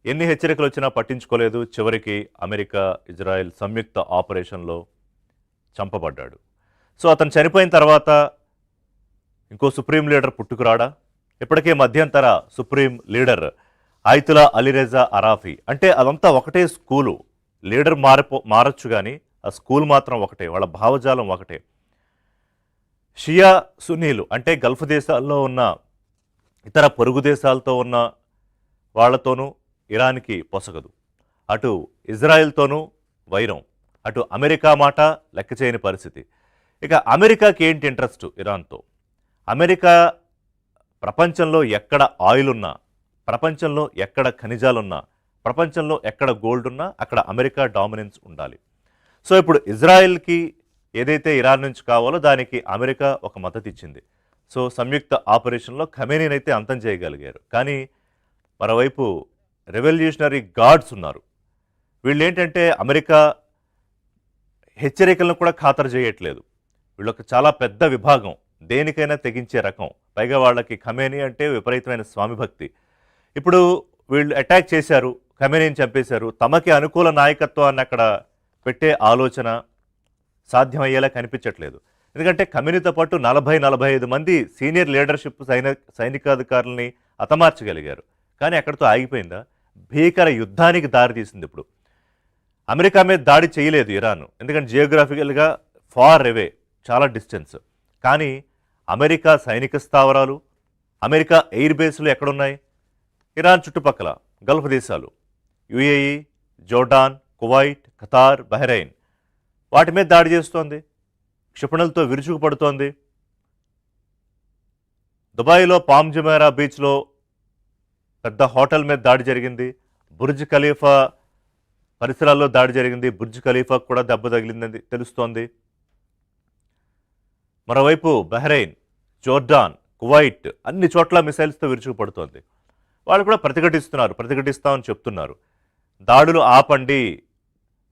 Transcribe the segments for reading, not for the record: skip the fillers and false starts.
ఎన్ని హెచ్చరికలు వచ్చినా పట్టించుకోలేదు. చివరికి అమెరికా, ఇజ్రాయెల్ సంయుక్త ఆపరేషన్‌లో చంపబడ్డాడు. సో, అతను చనిపోయిన తర్వాత ఇంకో సుప్రీం లీడర్ పుట్టుకురాడా? ఇప్పటికే మధ్యంతర సుప్రీం లీడర్ ఆయితుల్లా అలీరెజా అరాఫీ. అంటే అదంతా ఒకటే స్కూలు. లీడర్ మారొచ్చు గానీ, ఆ స్కూల్ మాత్రం ఒకటే. వాళ్ళ భావజాలం ఒకటే. షియా, సున్నీలు అంటే గల్ఫ్ దేశాల్లో ఉన్న ఇతర పొరుగు దేశాలతో ఉన్న వాళ్లతోనూ ఇరాన్‌కి పొసగదు. అటు ఇజ్రాయెల్‌తోనూ వైరం. అటు అమెరికా మాట లెక్క చేయని పరిస్థితి. ఇక అమెరికాకి ఏంటి ఇంట్రెస్ట్ ఇరాన్‌తో? అమెరికా ప్రపంచంలో ఎక్కడ ఆయిల్ ఉన్నా, ప్రపంచంలో ఎక్కడ ఖనిజాలున్నా, ప్రపంచంలో ఎక్కడ గోల్డ్ ఉన్నా అక్కడ అమెరికా డామినెన్స్ ఉండాలి. సో ఇప్పుడు ఇజ్రాయెల్‌కి ఏదైతే ఇరాన్ నుంచి కావాలో దానికి అమెరికా ఒక మద్దతు ఇచ్చింది. సో సంయుక్త ఆపరేషన్‌లో ఖమేనీని అయితే అంతం చేయగలిగారు. కానీ మరోవైపు రెవల్యూషనరీ గార్డ్స్ ఉన్నారు. వీళ్ళేంటంటే అమెరికా హెచ్చరికలను కూడా ఖాతరు చేయట్లేదు. వీళ్ళొక చాలా పెద్ద విభాగం. దేనికైనా తెగించే రకం. పైగా వాళ్ళకి ఖమేనీ అంటే విపరీతమైన స్వామిభక్తి. ఇప్పుడు వీళ్ళు అటాక్ చేశారు, ఖమేనీని చంపేశారు. తమకి అనుకూల నాయకత్వాన్ని అక్కడ పెట్టే ఆలోచన సాధ్యమయ్యేలా కనిపించట్లేదు. ఎందుకంటే ఖమేనీతో పాటు 40-45 మంది సీనియర్ లీడర్షిప్ సైనికాధికారులని హతమార్చగలిగారు. కానీ అక్కడితో ఆగిపోయిందా? భీకర యుద్ధానికి దారితీసింది. ఇప్పుడు అమెరికా మీద దాడి చేయలేదు ఇరాన్, ఎందుకంటే జియోగ్రాఫికల్గా ఫార్ అవే, చాలా డిస్టెన్స్. కానీ అమెరికా సైనిక స్థావరాలు, అమెరికా ఎయిర్ బేస్లు ఎక్కడున్నాయి? ఇరాన్ చుట్టుపక్కల గల్ఫ్ దేశాలు, UAE, Jordan, Kuwait, Qatar, Bahrain, వాటి మీద దాడి చేస్తోంది. క్షిపణులతో విరుచుకుపడుతోంది. దుబాయ్లో పామ్ జుమైరా బీచ్లో పెద్ద హోటల్ మీద దాడి జరిగింది. బుర్జ్ ఖలీఫా పరిసరాల్లో దాడి జరిగింది. బుర్జ్ ఖలీఫాకు కూడా దెబ్బ తగిలిందని తెలుస్తోంది. మరోవైపు బహ్రెయిన్, జోర్డాన్, కువైట్ అన్ని చోట్ల మిసైల్స్తో విరుచుకుపడుతోంది. వాళ్ళు కూడా ప్రతిఘటిస్తామని చెప్తున్నారు. దాడులు ఆపండి,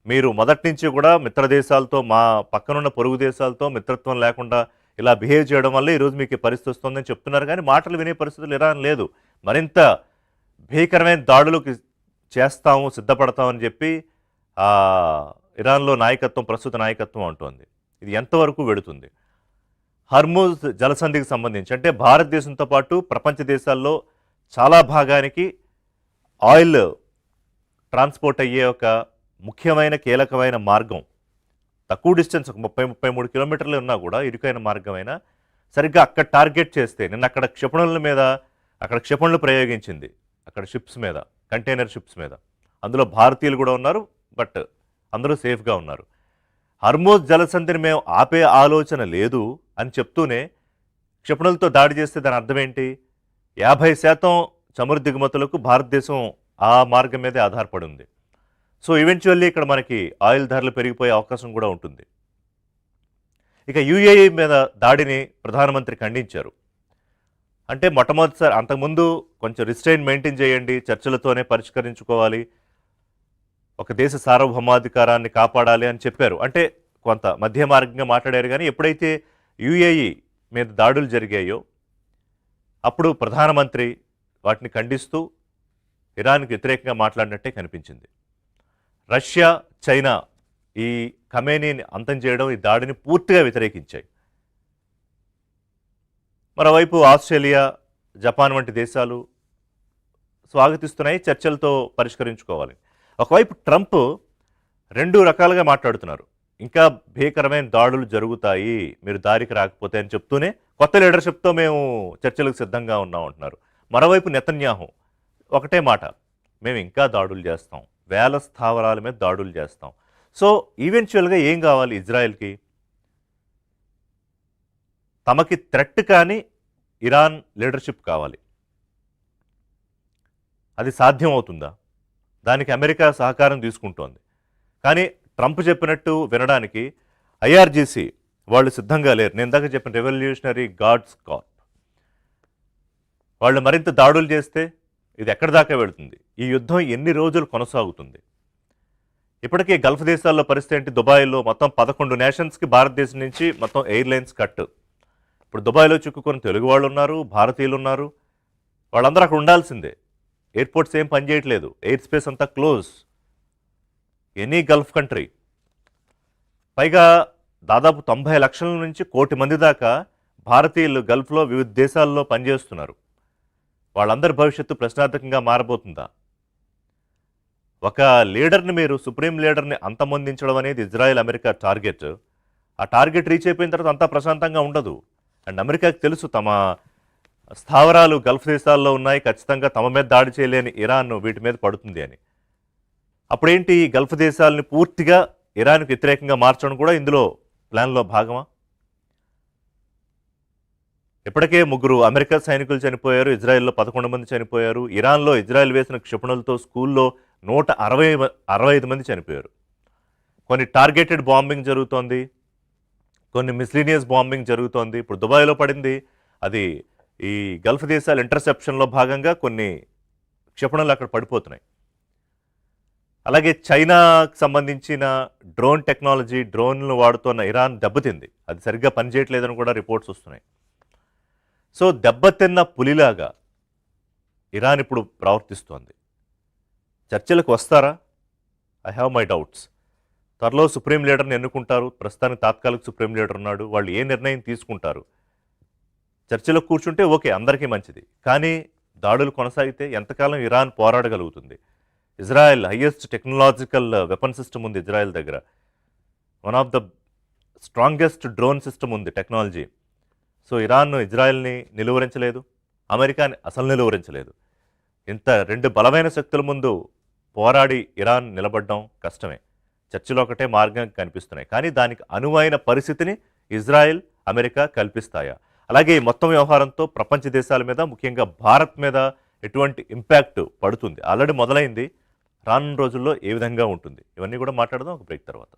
మీరు మొదటి నుంచి కూడా మిత్ర దేశాలతో, మా పక్కనున్న పొరుగు దేశాలతో మిత్రత్వం లేకుండా ఇలా బిహేవ్ చేయడం వల్ల ఈరోజు మీకు పరిస్థితి వస్తుందని చెప్తున్నారు. కానీ మాటలు వినే పరిస్థితులు ఇరాన్ లేదు. మరింత భీకరమైన దాడులకు చేస్తాము, సిద్ధపడతామని చెప్పి ఇరాన్లో ప్రస్తుత నాయకత్వం అంటోంది. ఇది ఎంతవరకు వెడుతుంది? హర్ముజ్ జలసంధికి సంబంధించి అంటే భారతదేశంతో పాటు ప్రపంచ దేశాల్లో చాలా భాగానికి ఆయిల్ ట్రాన్స్పోర్ట్ అయ్యే ఒక ముఖ్యమైన కీలకమైన మార్గం. తక్కువ డిస్టెన్స్, 30-33 కిలోమీటర్లు ఉన్నా కూడా ఇరుకైన మార్గమైనా సరిగ్గా అక్కడ టార్గెట్ చేస్తే, నిన్న అక్కడ క్షిపణులు ప్రయోగించింది. అక్కడ షిప్స్ మీద, కంటైనర్ షిప్స్ మీద. అందులో భారతీయులు కూడా ఉన్నారు, బట్ అందరూ సేఫ్గా ఉన్నారు. హర్మోజ్ జలసంధిని మేము ఆపే ఆలోచన లేదు అని చెప్తూనే క్షిపణులతో దాడి చేస్తే దాని అర్థం ఏంటి? 50% చమురు దిగుమతులకు భారతదేశం ఆ మార్గం మీదే ఆధారపడి ఉంది. సో ఈవెన్చువల్లీ ఇక్కడ మనకి ఆయిల్ ధరలు పెరిగిపోయే అవకాశం కూడా ఉంటుంది. ఇక యుఏఈ మీద దాడిని ప్రధానమంత్రి ఖండించారు. అంటే మొట్టమొదటిసారి, అంతకుముందు కొంచెం రిస్ట్రైన్ మెయింటైన్ చేయండి, చర్చలతోనే పరిష్కరించుకోవాలి, ఒక దేశ సార్వభౌమాధికారాన్ని కాపాడాలి అని చెప్పారు. అంటే కొంత మధ్య మార్గంగా మాట్లాడారు. కానీ ఎప్పుడైతే యుఏఈ మీద దాడులు జరిగాయో అప్పుడు ప్రధానమంత్రి వాటిని ఖండిస్తూ ఇరాన్కి వ్యతిరేకంగా మాట్లాడినట్టే కనిపించింది. రష్యా, చైనా ఈ ఖమేనీని అంతం చేయడం, ఈ దాడిని పూర్తిగా వ్యతిరేకించాయి. మరోవైపు ఆస్ట్రేలియా, జపాన్ వంటి దేశాలు స్వాగతిస్తున్నాయి, చర్చలతో పరిష్కరించుకోవాలి. ఒకవైపు ట్రంప్ 2 రకాలుగా మాట్లాడుతున్నారు. ఇంకా భీకరమైన దాడులు జరుగుతాయి, మీరు దారికి రాకపోతే అని చెప్తూనే కొత్త లీడర్షిప్తో మేము చర్చలకు సిద్ధంగా ఉన్నాం అంటున్నారు. మరోవైపు నెతన్యాహు ఒకటే మాట, మేము ఇంకా దాడులు చేస్తాం, వేల స్థావరాల మీద దాడులు చేస్తాం. సో ఈవెన్చువల్గా ఏం కావాలి ఇజ్రాయెల్కి? తమకి థ్రెట్ కానీ ఇరాన్ లీడర్షిప్ కావాలి. అది సాధ్యం అవుతుందా? దానికి అమెరికా సహకారం తీసుకుంటోంది. కానీ ట్రంప్ చెప్పినట్టు వినడానికి ఐఆర్జీసీ వాళ్ళు సిద్ధంగా లేరు. నేను ఇందాక చెప్పిన రెవల్యూషనరీ గార్డ్స్ కార్ప్ వాళ్ళు మరింత దాడులు చేస్తే ఇది ఎక్కడి దాకా వెళుతుంది? ఈ యుద్ధం ఎన్ని రోజులు కొనసాగుతుంది? ఇప్పటికే గల్ఫ్ దేశాల్లో పరిస్థితి ఏంటి? దుబాయ్లో మొత్తం 11 నేషన్స్కి భారతదేశం నుంచి మొత్తం ఎయిర్లైన్స్ కట్. ఇప్పుడు దుబాయ్లో చిక్కుకొని తెలుగు వాళ్ళు ఉన్నారు, భారతీయులు ఉన్నారు. వాళ్ళందరూ అక్కడ ఉండాల్సిందే. ఎయిర్పోర్ట్స్ ఏం పనిచేయట్లేదు, ఎయిర్ స్పేస్ అంతా క్లోజ్. Any Gulf country. పైగా దాదాపు 90 లక్షల నుంచి 1 కోటి మంది దాకా భారతీయులు గల్ఫ్లో వివిధ దేశాల్లో పనిచేస్తున్నారు. వాళ్ళందరి భవిష్యత్తు ప్రశ్నార్థకంగా మారబోతుందా? ఒక లీడర్ని, మీరు సుప్రీం లీడర్ని అంతమొందించడం అనేది ఇజ్రాయెల్ అమెరికా టార్గెట్. ఆ టార్గెట్ రీచ్ అయిపోయిన తర్వాత అంతా ప్రశాంతంగా ఉండదు. అండ్ అమెరికాకి తెలుసు తమ స్థావరాలు గల్ఫ్ దేశాల్లో ఉన్నాయి, ఖచ్చితంగా తమ మీద దాడి చేయలేని ఇరాన్ వీటి మీద పడుతుంది అని. అప్పుడేంటి, ఈ గల్ఫ్ దేశాలని పూర్తిగా ఇరాన్కు వ్యతిరేకంగా మార్చడం కూడా ఇందులో ప్లాన్లో భాగమా? ఇప్పటికే 3 అమెరికా సైనికులు చనిపోయారు, ఇజ్రాయెల్లో 11 మంది చనిపోయారు. ఇరాన్లో ఇజ్రాయెల్ వేసిన క్షిపణులతో స్కూల్లో 165 మంది చనిపోయారు. కొన్ని టార్గెటెడ్ బాంబింగ్ జరుగుతోంది, కొన్ని మిస్లీనియస్ బాంబింగ్ జరుగుతోంది. ఇప్పుడు దుబాయ్లో పడింది, అది ఈ గల్ఫ్ దేశాల ఇంటర్సెప్షన్లో భాగంగా కొన్ని క్షిపణులు అక్కడ పడిపోతున్నాయి. అలాగే చైనాకు సంబంధించిన డ్రోన్ టెక్నాలజీ, డ్రోన్లు వాడుతున్న ఇరాన్ దెబ్బతింది, అది సరిగ్గా పనిచేయట్లేదని కూడా రిపోర్ట్స్ వస్తున్నాయి. సో దెబ్బతిన్న పులిలాగా ఇరాన్ ఇప్పుడు ప్రవర్తిస్తోంది. చర్చలకు వస్తారా? I have my doubts. త్వరలో సుప్రీం లీడర్ని ఎన్నుకుంటారు, ప్రస్తుతానికి తాత్కాలిక సుప్రీం లీడర్ ఉన్నాడు. వాళ్ళు ఏ నిర్ణయం తీసుకుంటారు? చర్చలో కూర్చుంటే ఓకే, అందరికీ మంచిది. కానీ దాడులు కొనసాగితే ఎంతకాలం ఇరాన్ పోరాడగలుగుతుంది? Israel highest technological weapon system ఉంది ఇజ్రాయెల్ దగ్గర. One of the strongest drone system ఉంది, టెక్నాలజీ. సో ఇరాన్ ఇజ్రాయెల్ని నిలువరించలేదు, అమెరికాని అసలు నిలువరించలేదు. ఇంత 2 బలమైన శక్తుల ముందు పోరాడి ఇరాన్ నిలబడడం కష్టమే. చర్చలో ఒకటే మార్గం కనిపిస్తున్నాయి, కానీ దానికి అనువైన పరిస్థితిని ఇజ్రాయెల్, అమెరికా కల్పిస్తాయా? అలాగే ఈ మొత్తం వ్యవహారంతో ప్రపంచ దేశాల మీద, ముఖ్యంగా భారత్ మీద ఎటువంటి ఇంపాక్ట్ పడుతుంది? ఆల్రెడీ మొదలైంది, రానున్న రోజుల్లో ఏ విధంగా ఉంటుంది? ఇవన్నీ కూడా మాట్లాడదాం ఒక బ్రేక్ తర్వాత.